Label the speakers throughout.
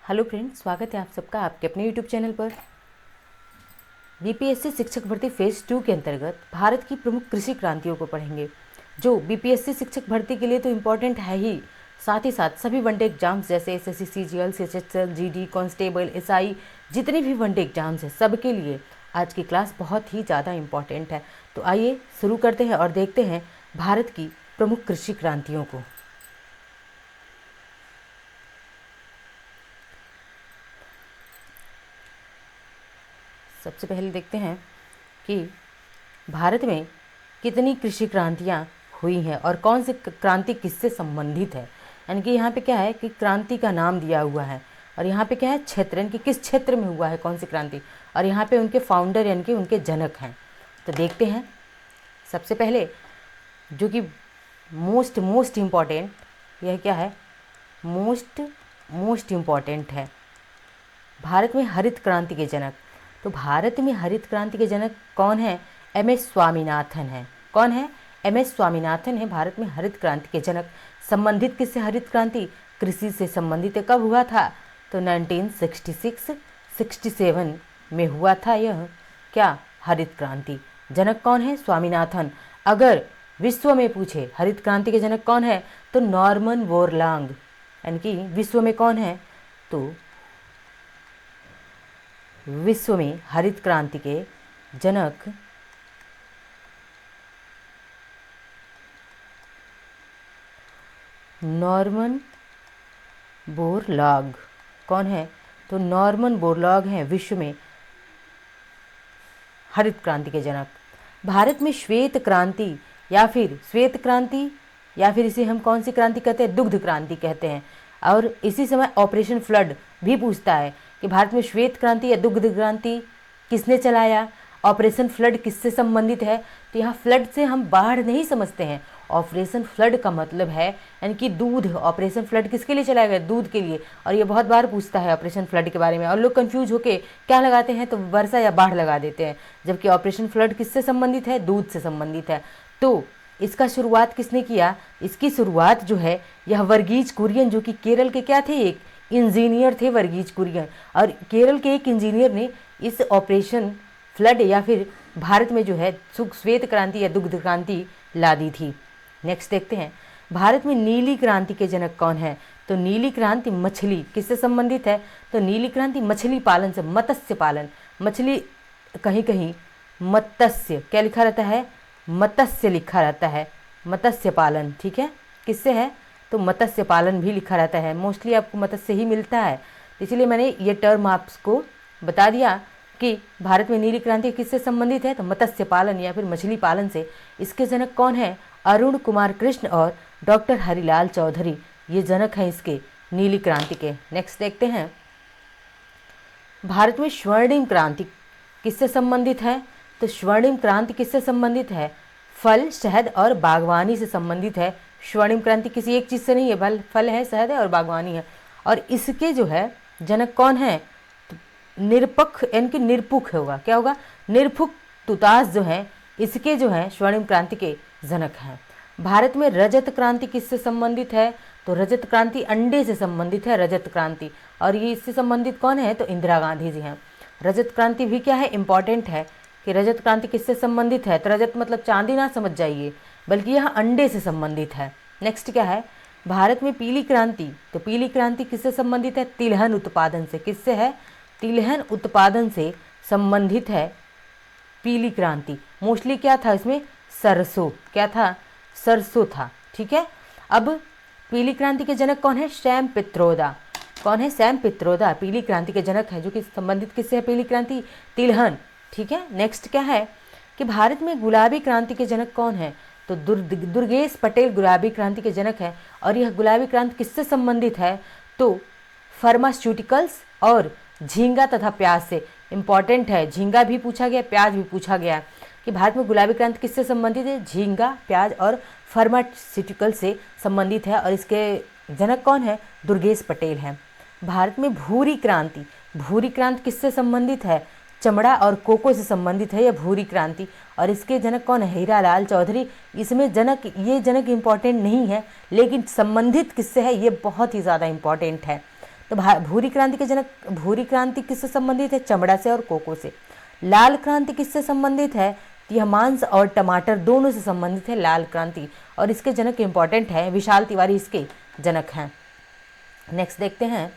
Speaker 1: Hello friends, स्वागत है आप सबका आपके अपने यूट्यूब चैनल पर। बीपीएससी शिक्षक भर्ती फेज़ 2 के अंतर्गत भारत की प्रमुख कृषि क्रांतियों को पढ़ेंगे, जो बीपीएससी शिक्षक भर्ती के लिए तो इम्पॉर्टेंट है ही, साथ ही साथ सभी वनडे एग्जाम्स जैसे SSC, CGL, CHSL, GD, constable, SI, जितने भी वनडे एग्जाम्स हैं सबके लिए आज की क्लास बहुत ही ज़्यादा इम्पॉर्टेंट है। तो आइए शुरू करते हैं और देखते हैं भारत की प्रमुख कृषि क्रांतियों को। सबसे पहले देखते हैं कि भारत में कितनी कृषि क्रांतियाँ हुई हैं और कौन सी क्रांति किससे संबंधित है। यानी कि यहाँ पे क्या है कि क्रांति का नाम दिया हुआ है और यहाँ पे क्या है क्षेत्र, यानी कि किस क्षेत्र में हुआ है कौन सी क्रांति, और यहाँ पे उनके फाउंडर यानी कि उनके जनक हैं। तो देखते हैं सबसे पहले जो कि मोस्ट इम्पॉर्टेंट, यह क्या है, मोस्ट इम्पॉर्टेंट है भारत में हरित क्रांति के जनक। तो भारत में हरित क्रांति के जनक कौन है? एमएस स्वामीनाथन है। कौन है? एमएस स्वामीनाथन है भारत में हरित क्रांति के जनक। संबंधित किससे हरित क्रांति? कृषि से संबंधित। कब हुआ था? तो 1966-67 में हुआ था यह क्या, हरित क्रांति। जनक कौन है? स्वामीनाथन। अगर विश्व में पूछे हरित क्रांति के जनक कौन है तो नॉर्मन बोरलॉन्ग, यानी कि विश्व में कौन है, तो विश्व में हरित क्रांति के जनक नॉर्मन बोरलॉग। कौन है? तो नॉर्मन बोरलॉग हैं विश्व में हरित क्रांति के जनक। भारत में श्वेत क्रांति या फिर इसे हम कौन सी क्रांति कहते हैं? दुग्ध क्रांति कहते हैं। और इसी समय ऑपरेशन फ्लड भी पूछता है कि भारत में श्वेत क्रांति या दुग्ध क्रांति किसने चलाया, ऑपरेशन फ्लड किससे संबंधित है। तो यहाँ फ्लड से हम बाढ़ नहीं समझते हैं, ऑपरेशन फ्लड का मतलब है यानी कि दूध। ऑपरेशन फ्लड किसके लिए चलाया गया? दूध के लिए। और ये बहुत बार पूछता है ऑपरेशन फ्लड के बारे में, और लोग कंफ्यूज होके क्या लगाते हैं, तो वर्षा या बाढ़ लगा देते हैं, जबकि ऑपरेशन फ्लड किससे संबंधित है? दूध से संबंधित है। तो इसका शुरुआत किसने किया? इसकी शुरुआत जो है यह वर्गीज कुरियन, जो कि केरल के क्या थे, एक इंजीनियर थे वर्गीज कुरियन, और केरल के एक इंजीनियर ने इस ऑपरेशन फ्लड या फिर भारत में जो है श्वेत क्रांति या दुग्ध क्रांति ला दी थी। नेक्स्ट देखते हैं भारत में नीली क्रांति के जनक कौन है। तो नीली क्रांति मछली किससे संबंधित है? तो नीली क्रांति मछली पालन से, मत्स्य पालन, मछली कहीं कहीं मत्स्य क्या लिखा रहता है? मत्स्य लिखा रहता है, मत्स्य पालन, ठीक है, किससे है? तो मत्स्य पालन भी लिखा रहता है, मोस्टली आपको मत्स्य ही मिलता है, इसलिए मैंने ये टर्म आपको बता दिया कि भारत में नीली क्रांति किससे संबंधित है, तो मत्स्य पालन या फिर मछली पालन से। इसके जनक कौन है? अरुण कुमार कृष्ण और डॉक्टर हरिलाल चौधरी, ये जनक हैं इसके नीली क्रांति के। नेक्स्ट देखते हैं भारत में स्वर्णिम क्रांति किससे संबंधित है। तो स्वर्णिम क्रांति किससे संबंधित है? फल, शहद और बागवानी से संबंधित है। स्वर्णिम क्रांति किसी एक चीज़ से नहीं है, फल है, शहद है और बागवानी है। और इसके जो है जनक कौन है? तो निरपक्ष यानी कि निरपुख होगा, क्या होगा? निरपुख तुतास जो है इसके जो है स्वर्णिम क्रांति के जनक हैं। भारत में रजत क्रांति किससे संबंधित है? तो रजत क्रांति अंडे से संबंधित है, रजत क्रांति। और ये इससे संबंधित कौन है? तो इंदिरा गांधी जी हैं। रजत क्रांति भी क्या है, इंपॉर्टेंट है कि रजत क्रांति किससे संबंधित है। तो रजत मतलब चांदी ना समझ जाइए, बल्कि यह अंडे से संबंधित है। नेक्स्ट क्या है भारत में पीली क्रांति। तो पीली क्रांति किससे संबंधित है? तिलहन उत्पादन से। किससे है? तिलहन उत्पादन से संबंधित है पीली क्रांति। मोस्टली क्या था इसमें? सरसों। क्या था? सरसों था, ठीक है। अब पीली क्रांति के जनक कौन है? सैम पित्रोदा। कौन है? सैम पित्रोदा पीली क्रांति के जनक है, जो कि संबंधित किससे है? पीली क्रांति, तिलहन, ठीक है। नेक्स्ट क्या है कि भारत में गुलाबी क्रांति के जनक कौन है? तो दुर्गेश पटेल गुलाबी क्रांति के जनक है। और यह गुलाबी क्रांति किससे संबंधित है? तो फार्मास्यूटिकल्स और झींगा तथा प्याज से। इंपॉर्टेंट है, झींगा भी पूछा गया, प्याज भी पूछा गया कि भारत में गुलाबी क्रांति किससे संबंधित है? झींगा, प्याज और फार्मास्यूटिकल से संबंधित है। और इसके जनक कौन है? दुर्गेश पटेल हैं। भारत में भूरी क्रांति किससे संबंधित है? चमड़ा और कोको से संबंधित है यह भूरी क्रांति। और इसके जनक कौन है? हीरालाल चौधरी। इसमें ये जनक इम्पॉर्टेंट नहीं है, लेकिन संबंधित किससे है ये बहुत ही ज़्यादा इम्पॉर्टेंट है। तो भूरी क्रांति के जनक, भूरी क्रांति किससे संबंधित है? चमड़ा से और कोको से। लाल क्रांति किससे संबंधित है? तो यह मांस और टमाटर दोनों से संबंधित है लाल क्रांति, और इसके जनक इंपॉर्टेंट है, विशाल तिवारी इसके जनक हैं। नेक्स्ट देखते हैं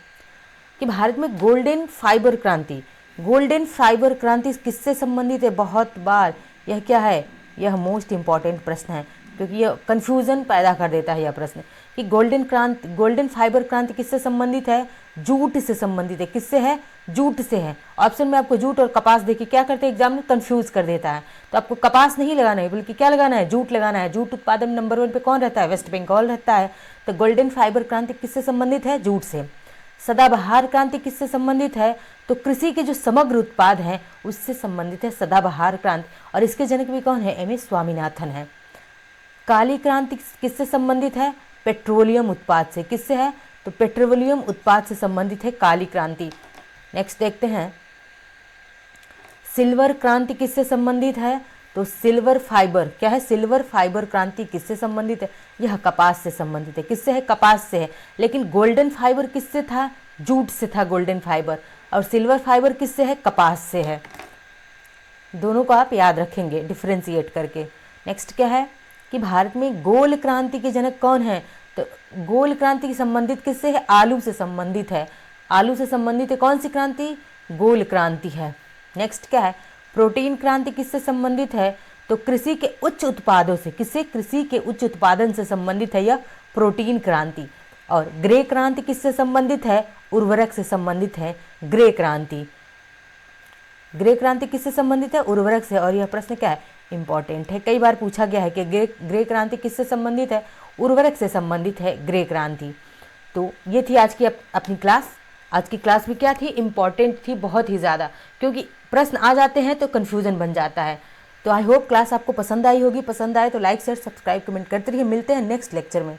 Speaker 1: कि भारत में गोल्डन फाइबर क्रांति, गोल्डन फाइबर क्रांति किससे संबंधित है? बहुत बार यह क्या है, यह मोस्ट इंपॉर्टेंट प्रश्न है, क्योंकि यह कंफ्यूजन पैदा कर देता है यह प्रश्न कि गोल्डन फाइबर क्रांति किससे संबंधित है? जूट से संबंधित है। किससे है? जूट से है। ऑप्शन में आपको जूट और कपास देखिए क्या करते हैं, एग्जाम में कंफ्यूज कर देता है। तो आपको कपास नहीं लगाना है, बल्कि क्या लगाना है? जूट लगाना है। जूट उत्पादन नंबर 1 पे कौन रहता है? वेस्ट बंगाल रहता है। तो गोल्डन फाइबर क्रांति किससे संबंधित है? जूट से। सदाबहार क्रांति किससे संबंधित है? तो कृषि के जो समग्र उत्पाद हैं उससे संबंधित है सदाबहार क्रांति, और इसके जनक भी कौन है? एम.एस. स्वामीनाथन है। काली क्रांति किससे संबंधित है? पेट्रोलियम उत्पाद से। किससे है? तो पेट्रोलियम उत्पाद से संबंधित है काली क्रांति। नेक्स्ट देखते हैं सिल्वर क्रांति किससे संबंधित है? तो सिल्वर फाइबर, क्या है? सिल्वर फाइबर क्रांति किससे संबंधित है? यह कपास से संबंधित है। किससे है? कपास से है। लेकिन गोल्डन फाइबर किससे था? जूट से था गोल्डन फाइबर, और सिल्वर फाइबर किससे है? कपास से है। दोनों को आप याद रखेंगे डिफ्रेंशिएट करके। नेक्स्ट क्या है कि भारत में गोल क्रांति के जनक कौन है? तो गोल क्रांति की संबंधित किससे है? आलू से संबंधित है। आलू से संबंधित है कौन सी क्रांति? गोल क्रांति है। नेक्स्ट क्या है? प्रोटीन क्रांति किससे संबंधित है? तो कृषि के उच्च उत्पादों से। किससे? कृषि के उच्च उत्पादन से संबंधित है यह प्रोटीन क्रांति। और ग्रे क्रांति किससे संबंधित है? उर्वरक से संबंधित है ग्रे क्रांति। ग्रे क्रांति किससे संबंधित है? उर्वरक से। और यह प्रश्न क्या है? इंपॉर्टेंट है, कई बार पूछा गया है कि ग्रे क्रांति किससे संबंधित है? उर्वरक से संबंधित है ग्रे क्रांति। तो ये थी आज की अपनी क्लास। आज की क्लास भी क्या थी? इम्पॉर्टेंट थी बहुत ही ज़्यादा, क्योंकि प्रश्न आ जाते हैं तो कन्फ्यूजन बन जाता है। तो आई होप क्लास आपको पसंद आई होगी। पसंद आए तो लाइक शेयर सब्सक्राइब कमेंट करते रहिए। मिलते हैं नेक्स्ट लेक्चर में।